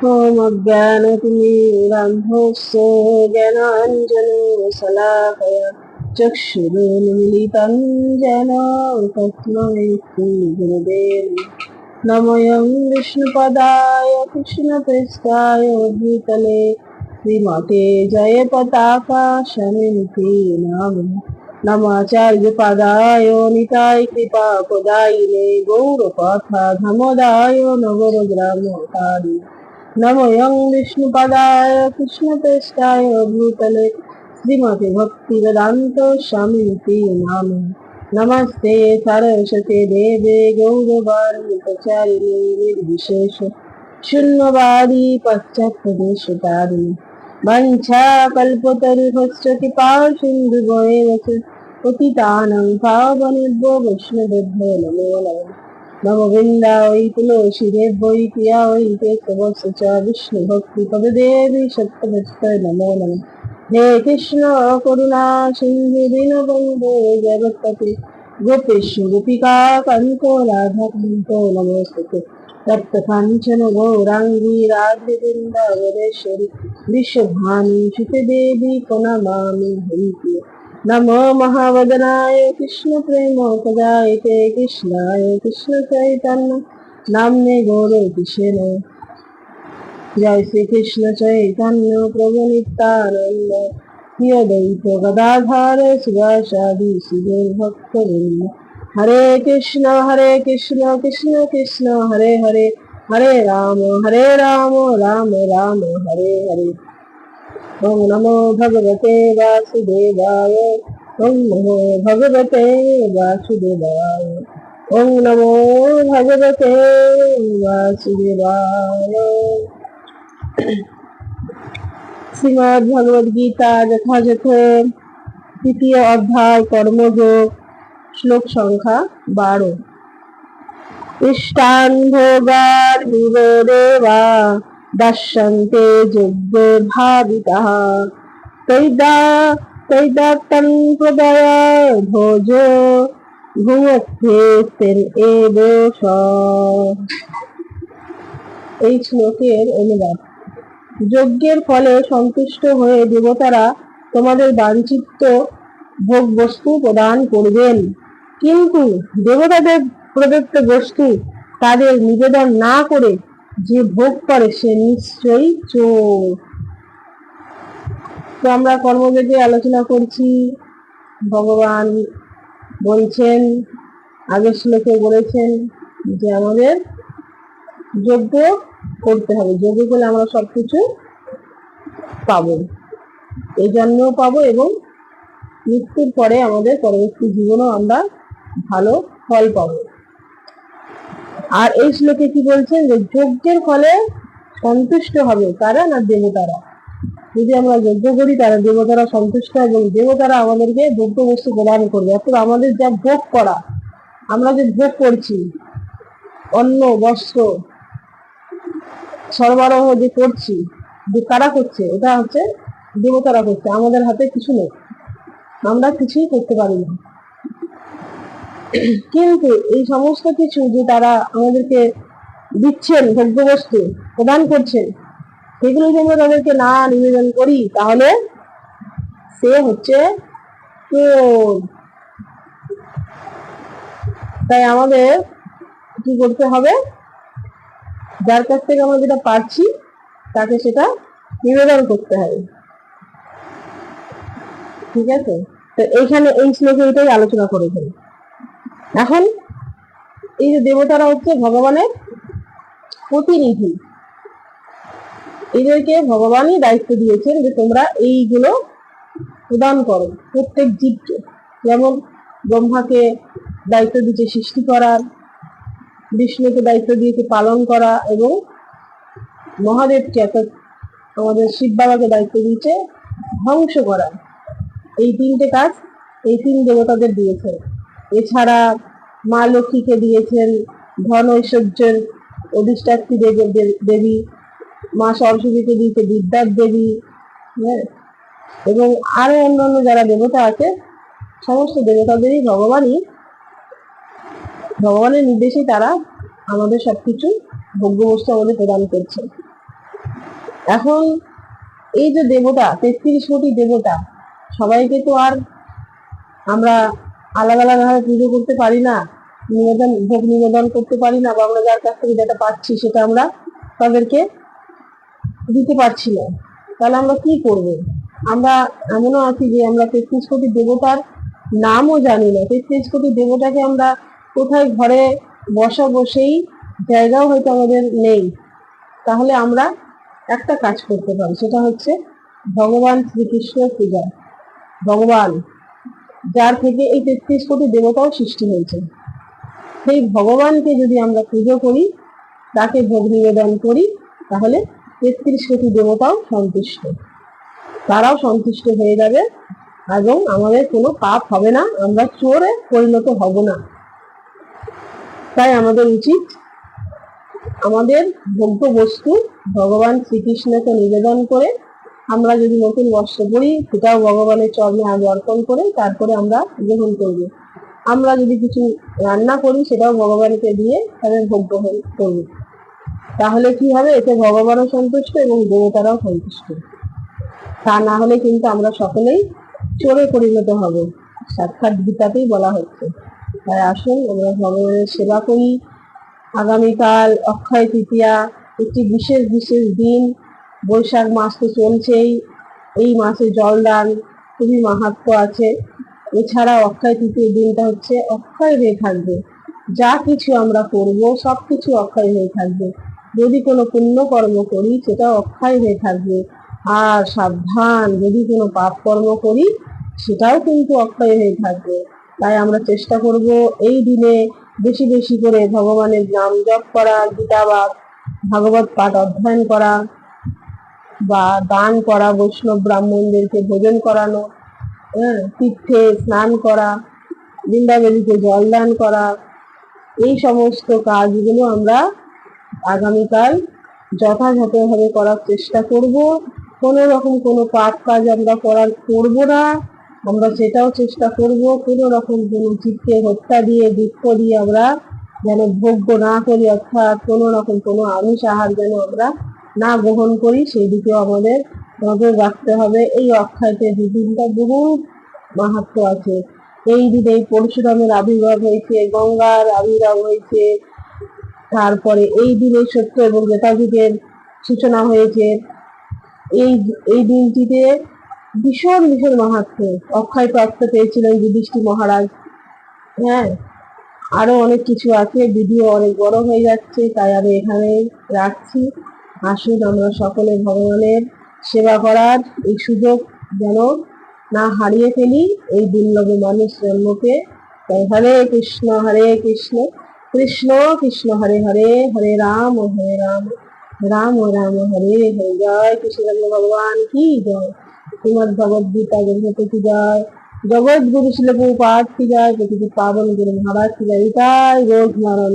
ॐ अज्ञानतिमिरान्धस्य ज्ञानाञ्जनशलाकया चक्षुरुन्मीलितं येन तस्मै श्रीगुरवे नमः। विष्णुपदाय कृष्णप्रेष्ठाय भूतले श्रीमते जयपताका शमिति नामः। नमाचार्यपदाय निताय कृपापदायिने गौरकथा धमदाय नगरग्रामकारि नमयं विष्णुपदाय कृष्णप्रेष्ठाय भूतले श्रीमते भक्तिवेदान्त स्वामिनिति नामः। नमस्ते सरस्वती देवे गौरवाणी प्रचारिणे निर्विशेष शून्यवादी पश्चात्प्रदेशतारिणे वञ्चाकल्पतरुभ्यश्च कृपा सिन्धुभ्येव च पतितानां पावनेभ्यो वैष्णवेभ्यो नमो नमः। नमो वृन्दावै तुलसीदेव्यै प्रिया वै केशवस्य च विष्णुभक्तिपददेवी सत्त्ववत्सै नमो नमः। हे कृष्ण करुणा सिंधु दीनबन्धो जगत्पते गोपेश गोपिका कान्तो राधाकान्तो नमोस्तुते। तप्तकाञ्चन गौराङ्गी राधे वृन्दावनेश्वरी विश्वभानु सुतदेवी प्रणमामि हरिप्रिये। नमो महावदनाय कृष्ण प्रेम पदायते कृष्णाय कृष्ण चैतन्य नाम्ने गौरे किशेन। जय श्री कृष्ण चैतन्य प्रभु नित्यानंद श्री अद्वैत गदाधर शिवासादि श्री भक्तवृंद। हरे कृष्ण कृष्ण कृष्ण हरे हरे हरे राम राम राम हरे हरे। ओम नमो भगवते वासुदेवाय ओम नमो भगवते वासुदेवाय ओम नमो भगवते वासुदेवाय। শ্রীমদ্ ভগবদ গীতা যথাযথ তৃতীয় অধ্যায় কর্মযোগ শ্লোক সংখ্যা 12। ইষ্টান ভোগার বিবদেবা দাস্যন্তে যজ্ঞে ভাবিতাঃ তৈদাত্তং প্রদয় ভোজ ভুঙ্ক্ষেতেন এব স। এই শ্লোকের অনুবাদ। যজ্ঞের ফলে সন্তুষ্ট হয়ে দেবতারা তোমাদের বাঞ্ছিত ভোগ বস্তু প্রদান করবেন, কিন্তু দেবতাদের প্রদত্ত বস্তু তাদের নিবেদন না করে যে ভোগ করে সে নিশ্চয়ই চোর। তো আমরা কর্মযোগে আলোচনা করছি। ভগবান বলছেন, আগের শ্লোকে বলেছেন যে আমাদের যজ্ঞ করতে হবে, যজ্ঞ করলে আমরা সবকিছু পাবো, এই জন্মেও পাবো এবং মৃত্যুর পরে আমাদের পরবর্তী জীবনেও আমরা ভালো ফল পাবো। আর এই শ্লোকে কি বলছেন যে যজ্ঞের ফলে সন্তুষ্ট হবে কারা না দেবতারা। যদি আমরা যজ্ঞ করি তারা দেবতারা সন্তুষ্ট এবং দেবতারা আমাদেরকে ভোগ্য বস্তু প্রদান করবে। অর্থাৎ আমাদের যা ভোগ করা, আমরা যে ভোগ করছি, অন্ন বস্ত্র সরবরাহ যে করছি, যে কারা করছে, এটা হচ্ছে দেবতারা করছে। আমাদের হাতে কিছু নেই, আমরা কিছুই করতে পারি না। কিন্তু এই সমস্ত কিছু যে তারা আমাদেরকে দিচ্ছেন, ভোগ্য বস্তু প্রদান করছেন, সেগুলো যদি আমরা তাদেরকে না নিবেদন করি তাহলে সে হচ্ছে চোর। তাই আমাদের কি করতে হবে, যার কাছ থেকে আমরা যেটা পাচ্ছি তাকে সেটা নিবেদন করতে হবে। ঠিক আছে, তো এইখানে এই শ্লোকে এটাই আলোচনা করেছেন। এখন এই যে দেবতারা হচ্ছে ভগবানের প্রতিনিধি, এদেরকে ভগবানই দায়িত্ব দিয়েছেন যে তোমরা এইগুলো প্রদান করো প্রত্যেক জীবকে। যেমন ব্রহ্মাকে দায়িত্ব দিয়েছে সৃষ্টি করার, বিষ্ণুকে দায়িত্ব দিয়েছে পালন করা, এবং মহাদেবকে অর্থাৎ আমাদের শিব বাবাকে দায়িত্ব দিয়েছে ধ্বংস করা। এই তিনটে কাজ এই তিন দেবতাদের দিয়েছেন। এছাড়া মা লক্ষ্মীকে দিয়েছেন ধন ঐশ্বর্যের অধিষ্ঠাত্রী দেবী, মা সরস্বতীকে দিয়েছে বিদ্যার দেবী, হ্যাঁ, এবং আরো অন্যান্য যারা দেবতা আছে সমস্ত দেবতাদেরই ভগবানের নির্দেশে তারা আমাদের সবকিছু ভোগ্য বস্তু আমাদের প্রদান করছে। এখন এই যে দেবতা 33 কোটি দেবতা, সবাইকে তো আর আমরা আলাদা আলাদা ভাবে পুজো করতে পারি না, ভোগ নিবেদন করতে পারি না, বা আমরা যার কাছ থেকে যেটা পাচ্ছি সেটা আমরা তাদেরকে দিতে পারছি না। তাহলে আমরা কি করব? আমরা এমনও আছি যে আমরা 33 কোটি দেবতার নামও জানি না। 33 কোটি দেবতাকে আমরা কোথায় ঘরে বসাবো সেই জায়গাও হয়তো আমাদের নেই। তাহলে আমরা একটা কাজ করতে পারি, সেটা হচ্ছে ভগবান শ্রীকৃষ্ণের পূজা। ভগবান যার থেকে এই 33 কোটি দেবতাও সৃষ্টি হয়েছে, সেই ভগবানকে যদি আমরা পুজো করি, তাকে ভোগ নিবেদন করি, তাহলে 33 কোটি দেবতাও সন্তুষ্ট, তারাও সন্তুষ্ট হয়ে যাবে এবং আমাদের কোনো পাপ হবে না, আমরা চোরে পরিণত হব না। তাই আমাদের উচিত আমাদের ভোগ্য বস্তু ভগবান শ্রীকৃষ্ণকে নিবেদন করে, আমরা যদি নতুন বস্ত্র পরি সেটাও ভগবানের চরণে আগে অর্পণ করে তারপরে আমরা গ্রহণ করব। আমরা যদি কিছু রান্না করি সেটাও ভগবানকে দিয়ে তাদের ভোগ্য করব। তাহলে কি হবে? এতে ভগবানও সন্তুষ্ট এবং দেবতারাও সন্তুষ্ট। তা না হলে কিন্তু আমরা সকলেই চোরে পরিণত হব, সাক্ষাৎ গীতাতেই বলা হচ্ছে। তাই আসুন আমরা ভগবানের সেবা করি। আগামীকাল অক্ষয় তৃতীয়া, একটি বিশেষ বিশেষ দিন। বৈশাখ মাস তো চলছেই, এই মাসে জলদান খুবই মাহাত্ম্য আছে। এছাড়া অক্ষয় তৃতীয় দিনটা হচ্ছে অক্ষয় হয়ে থাকবে, যা কিছু আমরা করব সবকিছু অক্ষয় হয়ে থাকবে। যদি কোনো পুণ্য কর্ম করি সেটা অক্ষয় হয়ে থাকবে, আর সাবধান যদি কোনো পাপ কর্ম করি সেটাও কিন্তু অক্ষয় হয়ে থাকবে। তাই আমরা চেষ্টা করব এই দিনে বেশি বেশি করে ভগবানের নাম জপ করা, গীতা বা ভাগবত পাঠ অধ্যয়ন করা, বা দান করা, বৈষ্ণব ব্রাহ্মণদেরকে ভোজন করানো, তীর্থে স্নান করা, বৃন্দাবনীতে জল দান করা, এই সমস্ত কাজগুলো আমরা আগামীকাল যথাযথভাবে করার চেষ্টা করব। কোনো রকম কোনো পাপ কাজ আমরা করব না, আমরা সেটাও চেষ্টা করব। কোনো রকম কোনো জীবকে হত্যা দিয়ে দুঃখ দিয়ে আমরা যেন ভোগ্য না করি, অর্থাৎ কোনো রকম কোনো আমিষ আহার যেন আমরা না গ্রহণ করি, সেই দিকেও আমাদের নজর রাখতে হবে। এই অক্ষয়তে দিনটা বহু মাহাত্ম্য আছে। এই দিনে পরশুরামের আবির্ভাব হয়েছে, গঙ্গার আবির্ভাব হয়েছে, তারপরে এই দিনে সত্য এবং ত্রেতাযুগের সূচনা হয়েছে। এই দিনটিতে ভীষণ ভীষণ মাহাত্ম্য। অক্ষয় প্রাপ্ত পেয়েছিলেন যুধিষ্ঠির মহারাজ। আরো অনেক কিছু আছে, ভিডিও অনেক বড় হয়ে যাচ্ছে, তাই আমি এখানে রাখছি। আসুন আমরা সকলে ভগবানের সেবা করার এই সুযোগ যেন না হারিয়ে ফেলি এই দুর্লভ মানুষ জন্মকে। তাই হরে কৃষ্ণ কৃষ্ণ কৃষ্ণ হরে হরে, হরে রাম রাম রাম হরে হরে। জয় কৃষ্ণ ভগবান কি জয়। শ্রীমদ ভগবদ গীতা গ্রন্থ কি জয়। জগৎ গুরু শিল প্রভুপাদ কি জয়। প্রতিটি পাবন গুরু মহারাজ কি জয়। রোজ নারায়ণ